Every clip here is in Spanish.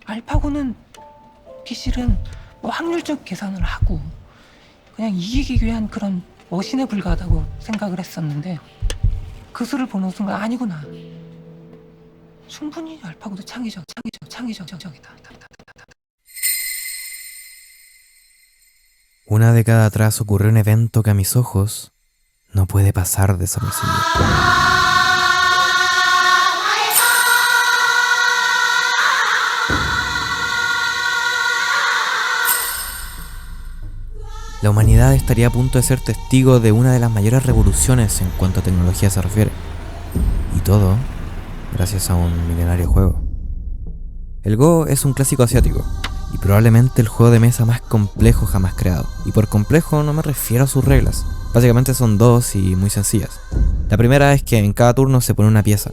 알파고는 비실은 뭐 확률적 계산을 하고 그냥 이기기 위한 그런 머신에 불과하다고 생각을 했었는데 그 수를 보는 순간 아니구나. 충분히 알파고도 창의적이다. Una década atrás ocurrió un evento que a mis ojos no puede pasar desapercibido. La humanidad estaría a punto de ser testigo de una de las mayores revoluciones en cuanto a tecnología se refiere. Y todo gracias a un milenario juego. El Go es un clásico asiático y probablemente el juego de mesa más complejo jamás creado. Y por complejo no me refiero a sus reglas. Básicamente son dos y muy sencillas. La primera es que en cada turno se pone una pieza,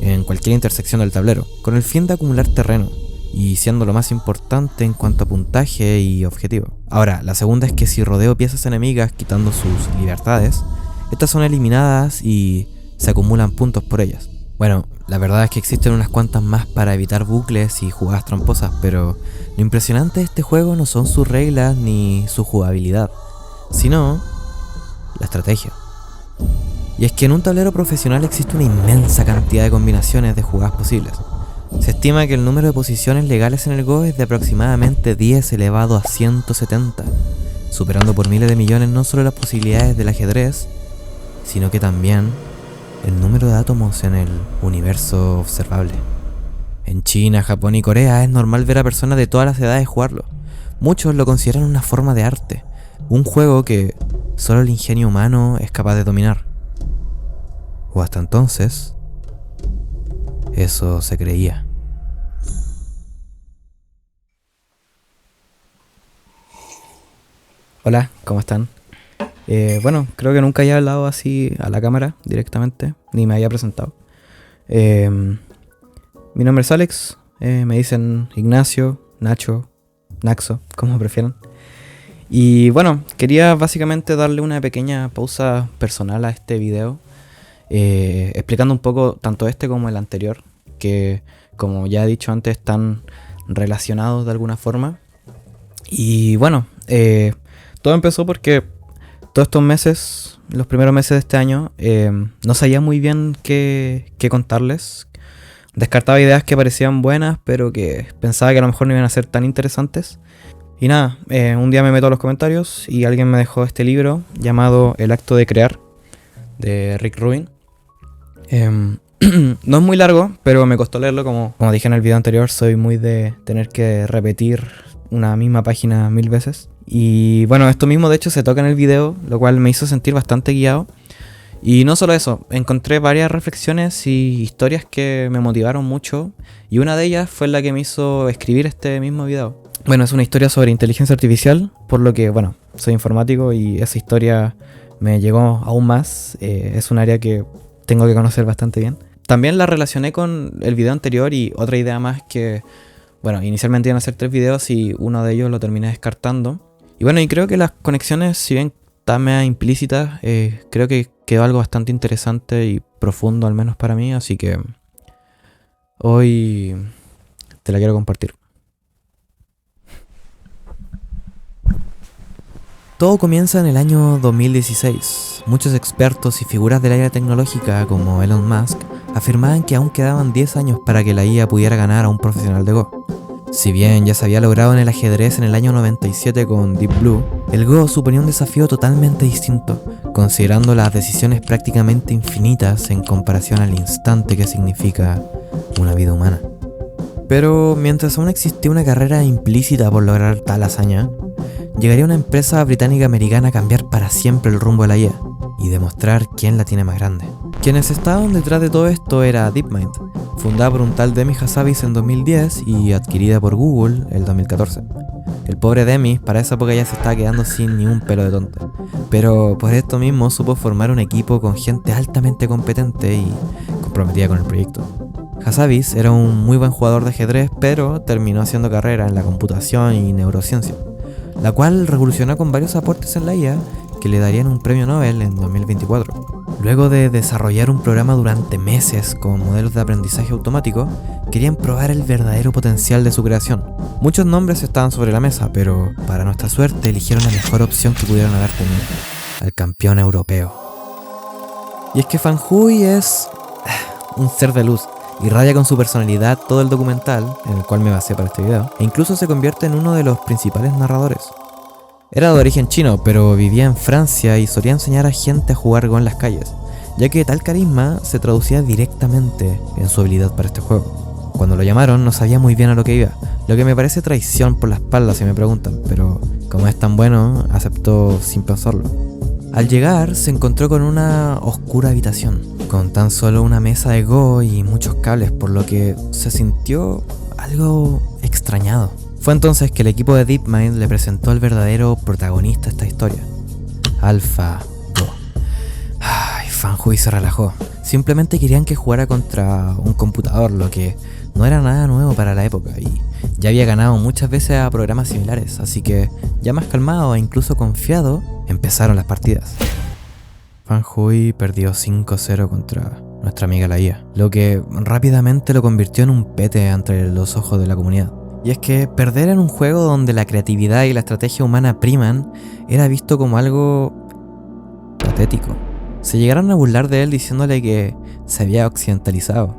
en cualquier intersección del tablero, con el fin de acumular terreno, y siendo lo más importante en cuanto a puntaje y objetivo. Ahora, la segunda es que si rodeo piezas enemigas quitando sus libertades, estas son eliminadas y se acumulan puntos por ellas. Bueno, la verdad es que existen unas cuantas más para evitar bucles y jugadas tramposas, pero lo impresionante de este juego no son sus reglas ni su jugabilidad, sino la estrategia. Y es que en un tablero profesional existe una inmensa cantidad de combinaciones de jugadas posibles. Se estima que el número de posiciones legales en el Go es de aproximadamente 10 elevado a 170, superando por miles de millones no solo las posibilidades del ajedrez, sino que también el número de átomos en el universo observable. En China, Japón y Corea es normal ver a personas de todas las edades jugarlo. Muchos lo consideran una forma de arte, un juego que solo el ingenio humano es capaz de dominar. O hasta entonces, eso se creía. Hola, ¿cómo están? Bueno, creo que nunca había hablado así a la cámara directamente, ni me había presentado. Mi nombre es Alex, me dicen Ignacio, Nacho, Naxo, como prefieran. Y bueno, quería básicamente darle una pequeña pausa personal a este video, explicando un poco tanto este como el anterior, que como ya he dicho antes están relacionados de alguna forma. Y bueno, todo empezó porque todos estos meses, los primeros meses de este año, no sabía muy bien qué contarles. Descartaba ideas que parecían buenas, pero que pensaba que a lo mejor no iban a ser tan interesantes. Y nada, un día me meto a los comentarios y alguien me dejó este libro llamado El acto de crear, de Rick Rubin. No es muy largo, pero me costó leerlo, como dije en el video anterior, soy muy de tener que repetir una misma página 1000 veces. Y bueno, esto mismo de hecho se toca en el video, lo cual me hizo sentir bastante guiado. Y no solo eso, encontré varias reflexiones y historias que me motivaron mucho, y una de ellas fue la que me hizo escribir este mismo video. Bueno, es una historia sobre inteligencia artificial, por lo que, bueno, soy informático y esa historia me llegó aún más. Es un área que tengo que conocer bastante bien. También la relacioné con el video anterior y otra idea más que, bueno, inicialmente iban a ser 3 videos y uno de ellos lo terminé descartando. Y bueno, y creo que las conexiones, si bien están medio implícitas, creo que quedó algo bastante interesante y profundo, al menos para mí, así que hoy te la quiero compartir. Todo comienza en el año 2016. Muchos expertos y figuras del área tecnológica, como Elon Musk, afirmaban que aún quedaban 10 años para que la IA pudiera ganar a un profesional de Go. Si bien ya se había logrado en el ajedrez en el año 97 con Deep Blue, el Go suponía un desafío totalmente distinto, considerando las decisiones prácticamente infinitas en comparación al instante que significa una vida humana. Pero mientras aún existía una carrera implícita por lograr tal hazaña, llegaría una empresa británica-americana a cambiar para siempre el rumbo de la IA y demostrar quién la tiene más grande. Quienes estaban detrás de todo esto era DeepMind, fundada por un tal Demi Hassabis en 2010 y adquirida por Google en 2014. El pobre Demi para esa época ya se estaba quedando sin ni un pelo de tonto, pero por esto mismo supo formar un equipo con gente altamente competente y comprometida con el proyecto. Hassabis era un muy buen jugador de ajedrez, pero terminó haciendo carrera en la computación y neurociencia, la cual revolucionó con varios aportes en la IA que le darían un premio Nobel en 2024. Luego de desarrollar un programa durante meses con modelos de aprendizaje automático, querían probar el verdadero potencial de su creación. Muchos nombres estaban sobre la mesa, pero para nuestra suerte eligieron la mejor opción que pudieron haber tenido: al campeón europeo. Y es que FanJui es un ser de luz. Irradia con su personalidad todo el documental, en el cual me basé para este video, e incluso se convierte en uno de los principales narradores. Era de origen chino, pero vivía en Francia y solía enseñar a gente a jugar Go en las calles, ya que tal carisma se traducía directamente en su habilidad para este juego. Cuando lo llamaron no sabía muy bien a lo que iba, lo que me parece traición por la espalda si me preguntan, pero como es tan bueno, aceptó sin pensarlo. Al llegar se encontró con una oscura habitación, con tan solo una mesa de Go y muchos cables, por lo que se sintió algo extrañado. Fue entonces que el equipo de DeepMind le presentó al verdadero protagonista de esta historia: AlphaGo. FanJui se relajó. Simplemente querían que jugara contra un computador, lo que no era nada nuevo para la época, y ya había ganado muchas veces a programas similares, así que ya más calmado e incluso confiado, empezaron las partidas. FanJui perdió 5-0 contra nuestra amiga la IA, lo que rápidamente lo convirtió en un pete ante los ojos de la comunidad. Y es que perder en un juego donde la creatividad y la estrategia humana priman era visto como algo patético. Se llegaron a burlar de él diciéndole que se había occidentalizado.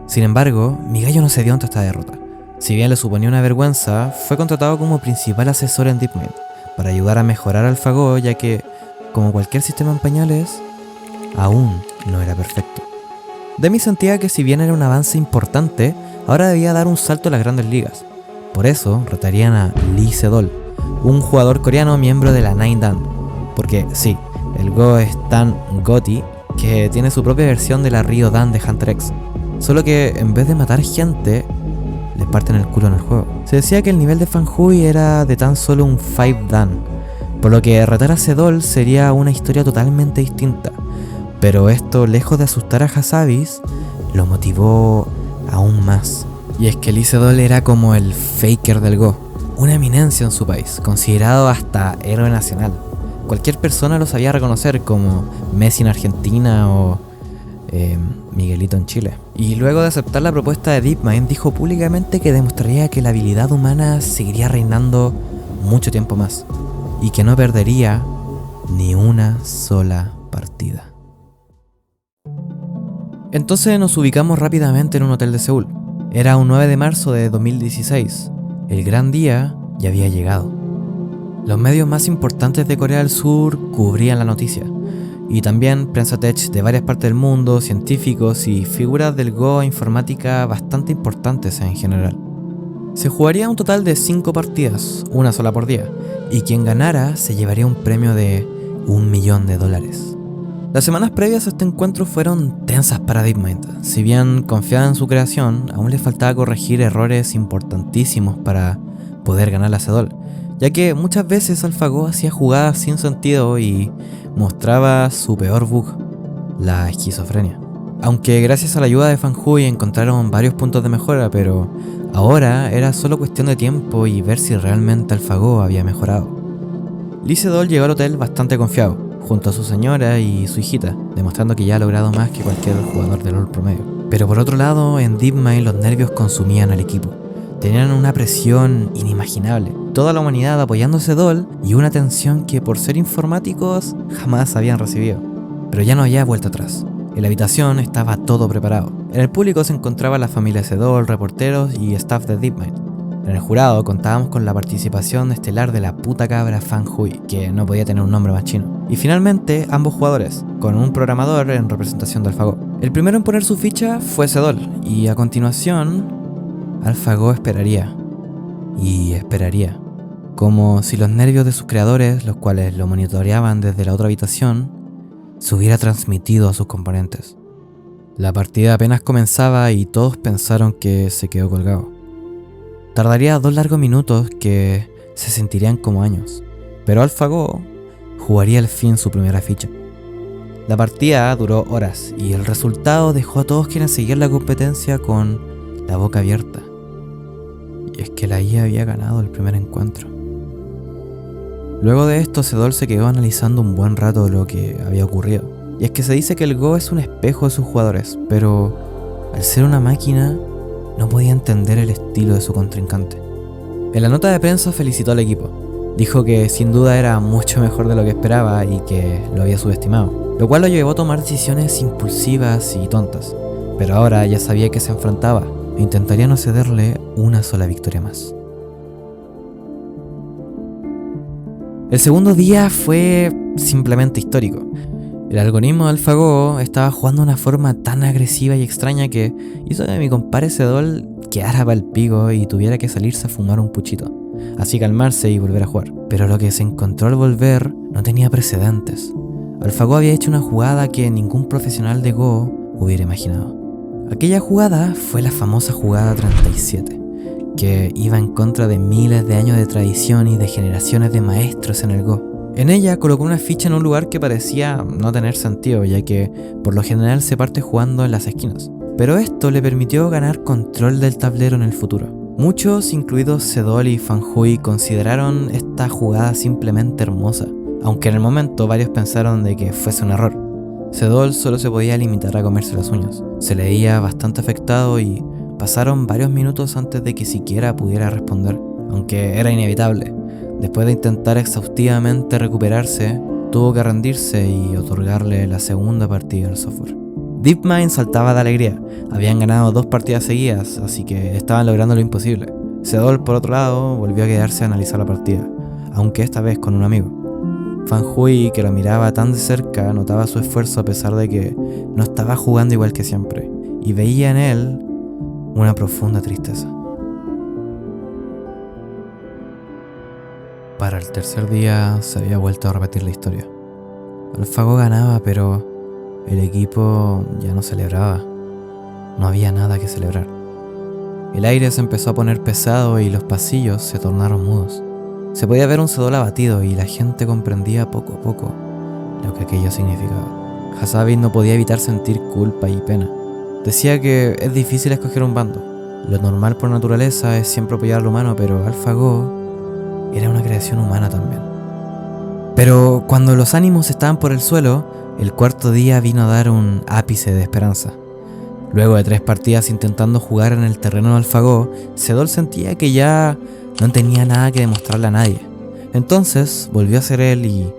Sin embargo, mi gallo no cedió ante esta derrota. Si bien le suponía una vergüenza, fue contratado como principal asesor en DeepMind para ayudar a mejorar AlphaGo, ya que, como cualquier sistema en pañales, aún no era perfecto. Demi sentía que si bien era un avance importante, ahora debía dar un salto a las grandes ligas. Por eso retarían a Lee Sedol, un jugador coreano miembro de la Nine Dan. Porque sí, el Go es tan GOTY que tiene su propia versión de la Rio Dan de Hunter X. Solo que en vez de matar gente, les parten el culo en el juego. Se decía que el nivel de FanJui era de tan solo un 5 Dan, por lo que retar a Sedol sería una historia totalmente distinta. Pero esto, lejos de asustar a Hassabis, lo motivó aún más. Y es que Lee Sedol era como el faker del Go, una eminencia en su país, considerado hasta héroe nacional. Cualquier persona lo sabía reconocer, como Messi en Argentina o Miguelito en Chile. Y luego de aceptar la propuesta de DeepMind, dijo públicamente que demostraría que la habilidad humana seguiría reinando mucho tiempo más, y que no perdería ni una sola partida. Entonces nos ubicamos rápidamente en un hotel de Seúl. Era un 9 de marzo de 2016. El gran día ya había llegado. Los medios más importantes de Corea del Sur cubrían la noticia, y también prensa tech de varias partes del mundo, científicos y figuras del Go e informática bastante importantes en general. Se jugaría un total de 5 partidas, una sola por día, y quien ganara se llevaría un premio de $1 millón. Las semanas previas a este encuentro fueron tensas para DeepMind. Si bien confiaba en su creación, aún le faltaba corregir errores importantísimos para poder ganar a Sedol, ya que muchas veces AlphaGo hacía jugadas sin sentido y mostraba su peor bug, la esquizofrenia. Aunque gracias a la ayuda de FanJui encontraron varios puntos de mejora, pero ahora era solo cuestión de tiempo y ver si realmente AlphaGo había mejorado. Lee Sedol llegó al hotel bastante confiado, junto a su señora y su hijita, demostrando que ya ha logrado más que cualquier jugador de LoL promedio. Pero por otro lado, en DeepMind los nervios consumían al equipo. Tenían una presión inimaginable, toda la humanidad apoyando a Sedol y una tensión que por ser informáticos jamás habían recibido. Pero ya no había vuelta atrás. En la habitación estaba todo preparado. En el público se encontraba la familia Sedol, reporteros y staff de DeepMind. En el jurado contábamos con la participación estelar de la puta cabra FanJui, que no podía tener un nombre más chino. Y finalmente, ambos jugadores, con un programador en representación de AlphaGo. El primero en poner su ficha fue Sedol, y a continuación, AlphaGo esperaría. Y esperaría. Como si los nervios de sus creadores, los cuales lo monitoreaban desde la otra habitación, se hubiera transmitido a sus componentes. La partida apenas comenzaba y todos pensaron que se quedó colgado. Tardaría 2 largos minutos que se sentirían como años, pero AlphaGo jugaría al fin su primera ficha. La partida duró horas y el resultado dejó a todos quienes seguían la competencia con la boca abierta. Y es que la IA había ganado el primer encuentro. Luego de esto, Sedol se quedó analizando un buen rato lo que había ocurrido. Y es que se dice que el Go es un espejo de sus jugadores, pero al ser una máquina no podía entender el estilo de su contrincante. En la nota de prensa felicitó al equipo. Dijo que sin duda era mucho mejor de lo que esperaba y que lo había subestimado, lo cual lo llevó a tomar decisiones impulsivas y tontas. Pero ahora ya sabía que se enfrentaba e intentaría no cederle una sola victoria más. El segundo día fue simplemente histórico. El algoritmo de AlphaGo estaba jugando de una forma tan agresiva y extraña que hizo que mi compadre Sedol quedara pa'l pico y tuviera que salirse a fumar un puchito, así calmarse y volver a jugar. Pero lo que se encontró al volver no tenía precedentes. AlphaGo había hecho una jugada que ningún profesional de Go hubiera imaginado. Aquella jugada fue la famosa jugada 37, que iba en contra de miles de años de tradición y de generaciones de maestros en el Go. En ella colocó una ficha en un lugar que parecía no tener sentido, ya que por lo general se parte jugando en las esquinas. Pero esto le permitió ganar control del tablero en el futuro. Muchos, incluidos Sedol y Fanhui, consideraron esta jugada simplemente hermosa, aunque en el momento varios pensaron de que fuese un error. Sedol solo se podía limitar a comerse las uñas. Se le veía bastante afectado y pasaron varios minutos antes de que siquiera pudiera responder, aunque era inevitable. Después de intentar exhaustivamente recuperarse, tuvo que rendirse y otorgarle la segunda partida al software. DeepMind saltaba de alegría. Habían ganado 2 partidas seguidas, así que estaban logrando lo imposible. Sedol, por otro lado, volvió a quedarse a analizar la partida, aunque esta vez con un amigo. Fanhui, que lo miraba tan de cerca, notaba su esfuerzo a pesar de que no estaba jugando igual que siempre, y veía en él una profunda tristeza. Para el tercer día se había vuelto a repetir la historia. AlphaGo ganaba, pero el equipo ya no celebraba. No había nada que celebrar. El aire se empezó a poner pesado y los pasillos se tornaron mudos. Se podía ver un Sedol abatido y la gente comprendía poco a poco lo que aquello significaba. Hassabis no podía evitar sentir culpa y pena. Decía que es difícil escoger un bando. Lo normal por naturaleza es siempre apoyar al humano, pero AlphaGo era una creación humana también. Pero cuando los ánimos estaban por el suelo, el cuarto día vino a dar un ápice de esperanza. Luego de 3 partidas intentando jugar en el terreno de AlphaGo, Sedol sentía que ya no tenía nada que demostrarle a nadie. Entonces volvió a ser él y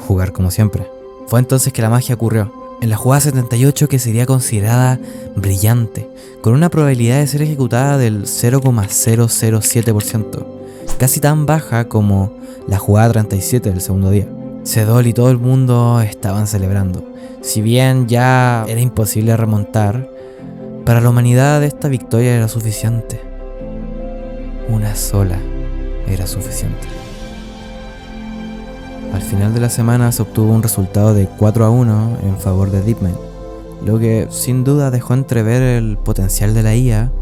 jugar como siempre. Fue entonces que la magia ocurrió. En la jugada 78, que sería considerada brillante, con una probabilidad de ser ejecutada del 0,007%, casi tan baja como la jugada 37 del segundo día. Sedol y todo el mundo estaban celebrando. Si bien ya era imposible remontar, para la humanidad esta victoria era suficiente. Una sola era suficiente. Al final de la semana se obtuvo un resultado de 4-1 en favor de DeepMind, lo que sin duda dejó entrever el potencial de la IA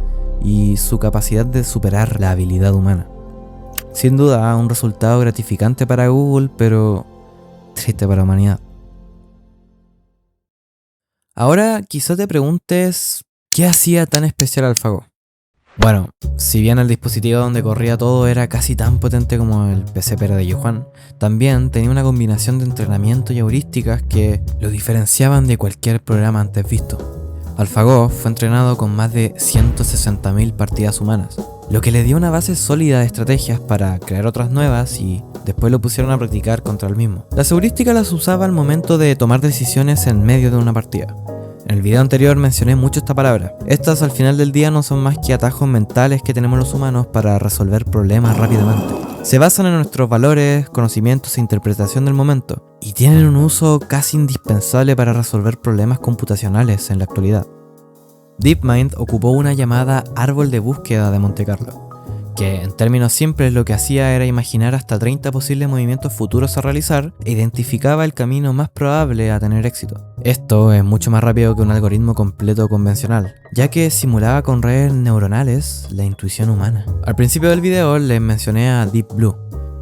y su capacidad de superar la habilidad humana. Sin duda un resultado gratificante para Google, pero triste para la humanidad. Ahora quizás te preguntes, ¿qué hacía tan especial AlphaGo? Bueno, si bien el dispositivo donde corría todo era casi tan potente como el PC Pera de Johan, también tenía una combinación de entrenamiento y heurísticas que lo diferenciaban de cualquier programa antes visto. AlphaGo fue entrenado con más de 160.000 partidas humanas, lo que le dio una base sólida de estrategias para crear otras nuevas y después lo pusieron a practicar contra el mismo. Las heurísticas las usaba al momento de tomar decisiones en medio de una partida. En el video anterior mencioné mucho esta palabra. Estas al final del día no son más que atajos mentales que tenemos los humanos para resolver problemas rápidamente. Se basan en nuestros valores, conocimientos e interpretación del momento, y tienen un uso casi indispensable para resolver problemas computacionales en la actualidad. DeepMind ocupó una llamada árbol de búsqueda de Monte Carlo, que en términos simples lo que hacía era imaginar hasta 30 posibles movimientos futuros a realizar e identificaba el camino más probable a tener éxito. Esto es mucho más rápido que un algoritmo completo convencional, ya que simulaba con redes neuronales la intuición humana. Al principio del video les mencioné a Deep Blue,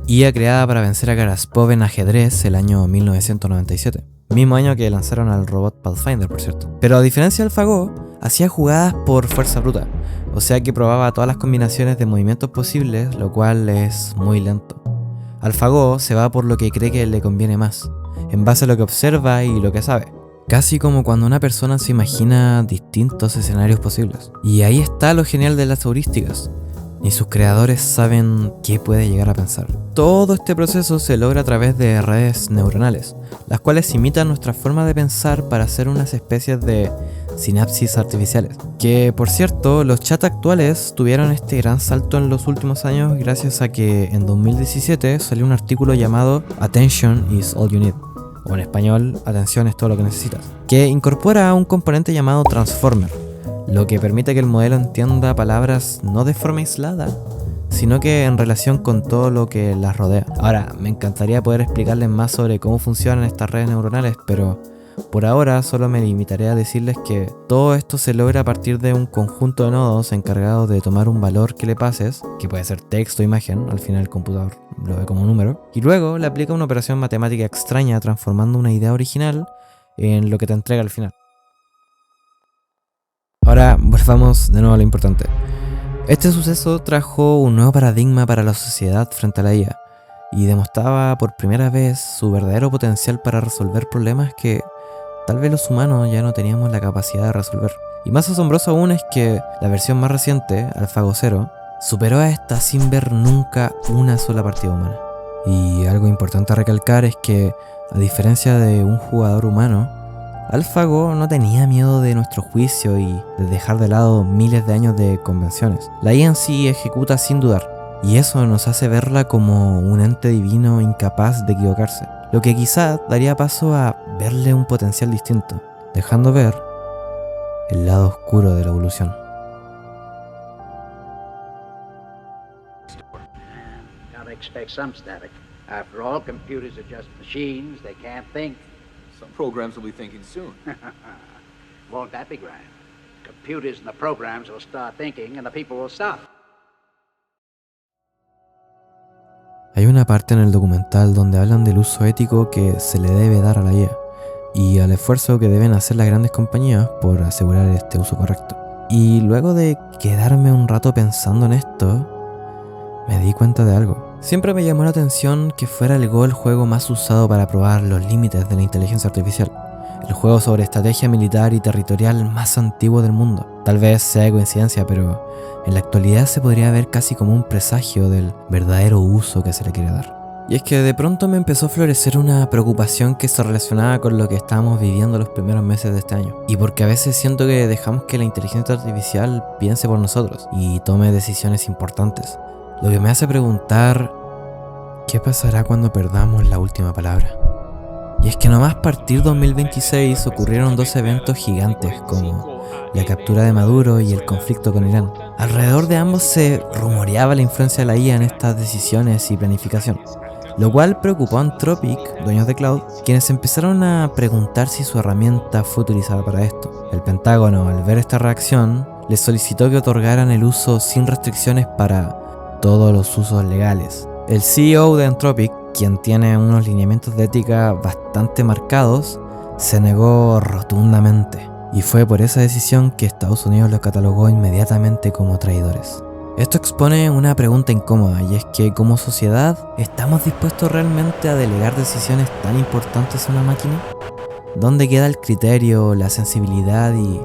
IA creada para vencer a Karaspov en ajedrez el año 1997, mismo año que lanzaron al robot Pathfinder, por cierto. Pero a diferencia de AlphaGo, hacía jugadas por fuerza bruta, o sea que probaba todas las combinaciones de movimientos posibles, lo cual es muy lento. AlphaGo se va por lo que cree que le conviene más, en base a lo que observa y lo que sabe. Casi como cuando una persona se imagina distintos escenarios posibles. Y ahí está lo genial de las heurísticas. Ni sus creadores saben qué puede llegar a pensar. Todo este proceso se logra a través de redes neuronales, las cuales imitan nuestra forma de pensar para hacer unas especies de sinapsis artificiales. Que, por cierto, los chats actuales tuvieron este gran salto en los últimos años gracias a que en 2017 salió un artículo llamado Attention is all you need, o en español, atención es todo lo que necesitas, que incorpora un componente llamado transformer, lo que permite que el modelo entienda palabras no de forma aislada, sino que en relación con todo lo que las rodea. Ahora, me encantaría poder explicarles más sobre cómo funcionan estas redes neuronales, pero por ahora solo me limitaré a decirles que todo esto se logra a partir de un conjunto de nodos encargados de tomar un valor que le pases, que puede ser texto o imagen, al final el computador lo ve como un número, y luego le aplica una operación matemática extraña transformando una idea original en lo que te entrega al final. Ahora volvamos de nuevo a lo importante. Este suceso trajo un nuevo paradigma para la sociedad frente a la IA y demostraba por primera vez su verdadero potencial para resolver problemas que tal vez los humanos ya no teníamos la capacidad de resolver. Y más asombroso aún es que la versión más reciente, AlphaGo Zero, superó a esta sin ver nunca una sola partida humana. Y algo importante a recalcar es que, a diferencia de un jugador humano, AlphaGo no tenía miedo de nuestro juicio y de dejar de lado miles de años de convenciones. La IA en sí ejecuta sin dudar, y eso nos hace verla como un ente divino incapaz de equivocarse, lo que quizá daría paso a verle un potencial distinto, dejando ver el lado oscuro de la evolución. Gotta expect some static. After all, computers are just machines. They can't think. Some programs will be thinking soon. Won't that be grand? Computers and the programs will start thinking and the people will stop. Hay una parte en el documental donde hablan del uso ético que se le debe dar a la IA y al esfuerzo que deben hacer las grandes compañías por asegurar este uso correcto. Y luego de quedarme un rato pensando en esto, me di cuenta de algo. Siempre me llamó la atención que fuera el Go el juego más usado para probar los límites de la inteligencia artificial. El juego sobre estrategia militar y territorial más antiguo del mundo. Tal vez sea coincidencia, pero en la actualidad se podría ver casi como un presagio del verdadero uso que se le quiere dar. Y es que de pronto me empezó a florecer una preocupación que se relacionaba con lo que estábamos viviendo los primeros meses de este año. Y porque a veces siento que dejamos que la inteligencia artificial piense por nosotros y tome decisiones importantes. Lo que me hace preguntar, ¿qué pasará cuando perdamos la última palabra? Y es que nomás partir 2026 ocurrieron dos eventos gigantes como la captura de Maduro y el conflicto con Irán. Alrededor de ambos se rumoreaba la influencia de la IA en estas decisiones y planificación, lo cual preocupó a Anthropic, dueños de Cloud, quienes empezaron a preguntar si su herramienta fue utilizada para esto. El Pentágono, al ver esta reacción, les solicitó que otorgaran el uso sin restricciones para todos los usos legales. El CEO de Anthropic, quien tiene unos lineamientos de ética bastante marcados, se negó rotundamente. Y fue por esa decisión que Estados Unidos los catalogó inmediatamente como traidores. Esto expone una pregunta incómoda, y es que como sociedad, ¿estamos dispuestos realmente a delegar decisiones tan importantes a una máquina? ¿Dónde queda el criterio, la sensibilidad y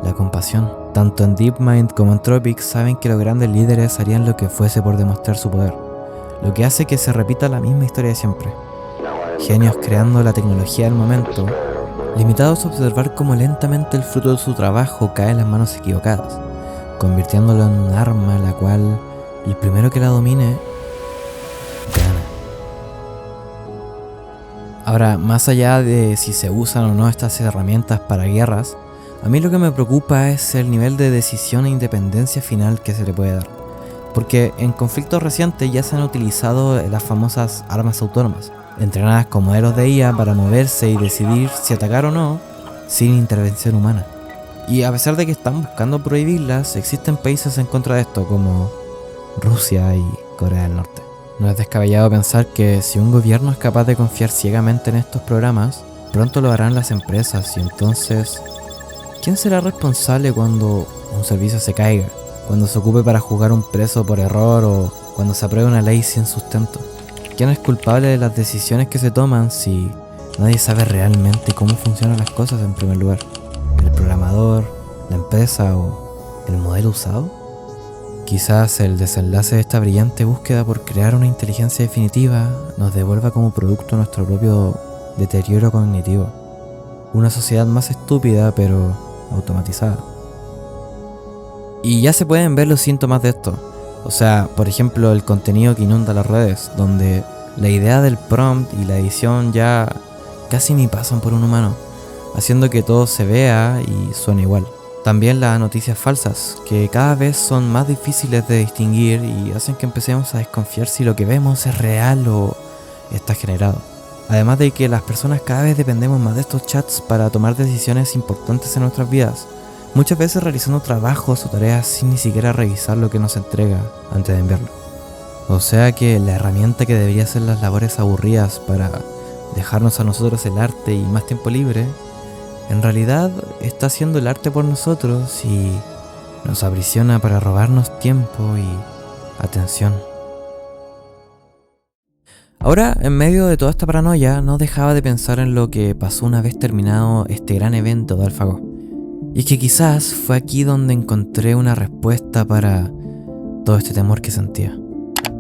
la compasión? Tanto en DeepMind como Anthropic saben que los grandes líderes harían lo que fuese por demostrar su poder, lo que hace que se repita la misma historia de siempre. Genios creando la tecnología del momento, limitados a observar cómo lentamente el fruto de su trabajo cae en las manos equivocadas, convirtiéndolo en un arma la cual el primero que la domine gana. Ahora, más allá de si se usan o no estas herramientas para guerras, a mí lo que me preocupa es el nivel de decisión e independencia final que se le puede dar. Porque en conflictos recientes ya se han utilizado las famosas armas autónomas, entrenadas con modelos de IA para moverse y decidir si atacar o no, sin intervención humana. Y a pesar de que están buscando prohibirlas, existen países en contra de esto, como Rusia y Corea del Norte. No es descabellado pensar que si un gobierno es capaz de confiar ciegamente en estos programas, pronto lo harán las empresas, y entonces, ¿quién será responsable cuando un servicio se caiga? Cuando se ocupe para juzgar a un preso por error o cuando se apruebe una ley sin sustento. ¿Quién es culpable de las decisiones que se toman si nadie sabe realmente cómo funcionan las cosas en primer lugar. ¿El programador, la empresa o el modelo usado? Quizás el desenlace de esta brillante búsqueda por crear una inteligencia definitiva nos devuelva como producto nuestro propio deterioro cognitivo. Una sociedad más estúpida pero automatizada. Y ya se pueden ver los síntomas de esto. O sea, por ejemplo, el contenido que inunda las redes, donde la idea del prompt y la edición ya casi ni pasan por un humano, haciendo que todo se vea y suene igual. También las noticias falsas, que cada vez son más difíciles de distinguir y hacen que empecemos a desconfiar si lo que vemos es real o está generado. Además de que las personas cada vez dependemos más de estos chats para tomar decisiones importantes en nuestras vidas, muchas veces realizando trabajos o tareas sin ni siquiera revisar lo que nos entrega antes de enviarlo. O sea que la herramienta que debería ser las labores aburridas para dejarnos a nosotros el arte y más tiempo libre, en realidad está haciendo el arte por nosotros y nos aprisiona para robarnos tiempo y atención. Ahora, en medio de toda esta paranoia, no dejaba de pensar en lo que pasó una vez terminado este gran evento de AlphaGo. Y es que quizás fue aquí donde encontré una respuesta para todo este temor que sentía.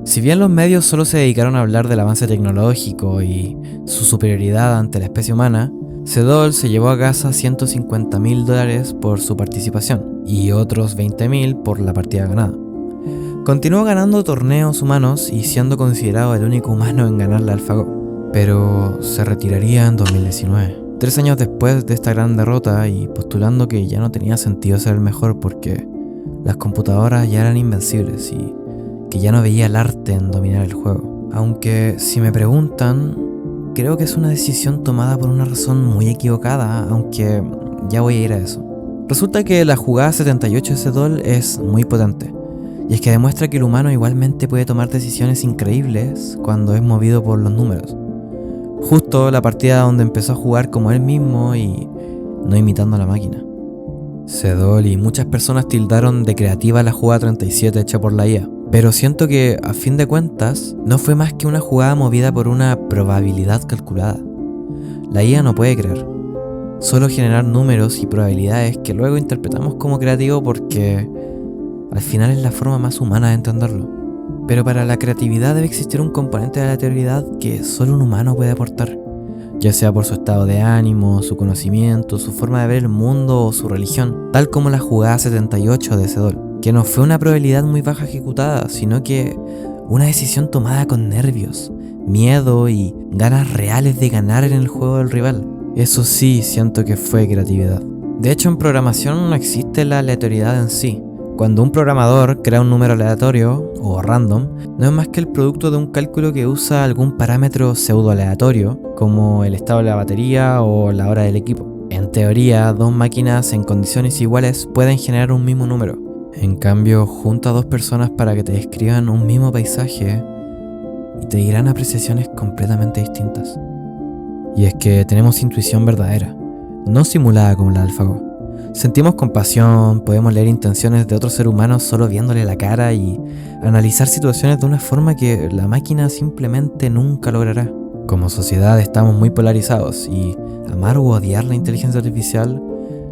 Si bien los medios solo se dedicaron a hablar del avance tecnológico y su superioridad ante la especie humana, Sedol se llevó a casa $150,000 por su participación y otros 20,000 por la partida ganada. Continuó ganando torneos humanos y siendo considerado el único humano en ganar la AlphaGo, pero se retiraría en 2019, 3 años después de esta gran derrota y postulando que ya no tenía sentido ser el mejor porque las computadoras ya eran invencibles y que ya no veía el arte en dominar el juego. Aunque si me preguntan, creo que es una decisión tomada por una razón muy equivocada, aunque ya voy a ir a eso. Resulta que la jugada 78 de Sedol es muy potente, y es que demuestra que el humano igualmente puede tomar decisiones increíbles cuando es movido por los números. Justo la partida donde empezó a jugar como él mismo y no imitando a la máquina. Sedol y muchas personas tildaron de creativa la jugada 37 hecha por la IA, pero siento que, a fin de cuentas, no fue más que una jugada movida por una probabilidad calculada. La IA no puede crear, solo generar números y probabilidades que luego interpretamos como creativo porque al final es la forma más humana de entenderlo. Pero para la creatividad debe existir un componente de aleatoriedad que solo un humano puede aportar, ya sea por su estado de ánimo, su conocimiento, su forma de ver el mundo o su religión, tal como la jugada 78 de Sedol, que no fue una probabilidad muy baja ejecutada, sino que una decisión tomada con nervios, miedo y ganas reales de ganar en el juego del rival. Eso sí siento que fue creatividad. De hecho, en programación no existe la aleatoriedad en sí. Cuando un programador crea un número aleatorio o random, no es más que el producto de un cálculo que usa algún parámetro pseudo aleatorio, como el estado de la batería o la hora del equipo. En teoría, dos máquinas en condiciones iguales pueden generar un mismo número. En cambio, junta a dos personas para que te describan un mismo paisaje y te dirán apreciaciones completamente distintas. Y es que tenemos intuición verdadera, no simulada como la de AlphaGo. Sentimos compasión, podemos leer intenciones de otro ser humano solo viéndole la cara y analizar situaciones de una forma que la máquina simplemente nunca logrará. Como sociedad estamos muy polarizados y amar u odiar la inteligencia artificial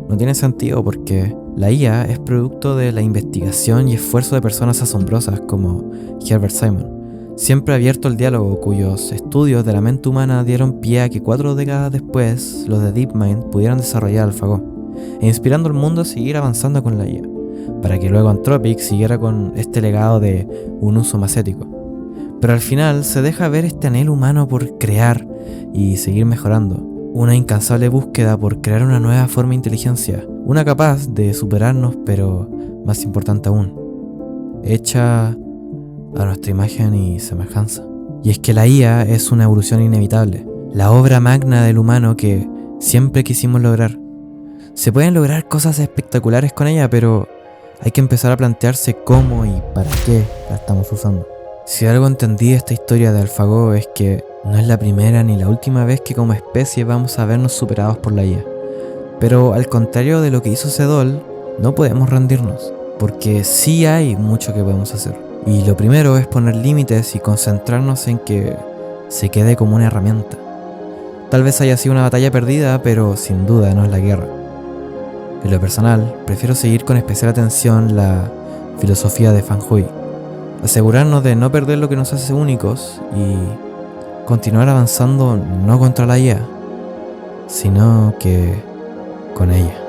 no tiene sentido porque la IA es producto de la investigación y esfuerzo de personas asombrosas como Herbert Simon, siempre abierto al diálogo, cuyos estudios de la mente humana dieron pie a que 4 décadas después los de DeepMind pudieran desarrollar AlphaGo, e inspirando al mundo a seguir avanzando con la IA, para que luego Anthropic siguiera con este legado de un uso más ético. Pero al final se deja ver este anhelo humano por crear y seguir mejorando, una incansable búsqueda por crear una nueva forma de inteligencia, una capaz de superarnos, pero más importante aún, hecha a nuestra imagen y semejanza. Y es que la IA es una evolución inevitable, la obra magna del humano que siempre quisimos lograr. Se pueden lograr cosas espectaculares con ella, pero hay que empezar a plantearse cómo y para qué la estamos usando. Si algo entendí de esta historia de AlphaGo es que no es la primera ni la última vez que como especie vamos a vernos superados por la IA. Pero al contrario de lo que hizo Sedol, no podemos rendirnos, porque sí hay mucho que podemos hacer. Y lo primero es poner límites y concentrarnos en que se quede como una herramienta. Tal vez haya sido una batalla perdida, pero sin duda no es la guerra. En lo personal, prefiero seguir con especial atención la filosofía de Fan Hui, asegurarnos de no perder lo que nos hace únicos y continuar avanzando no contra la IA, sino que con ella.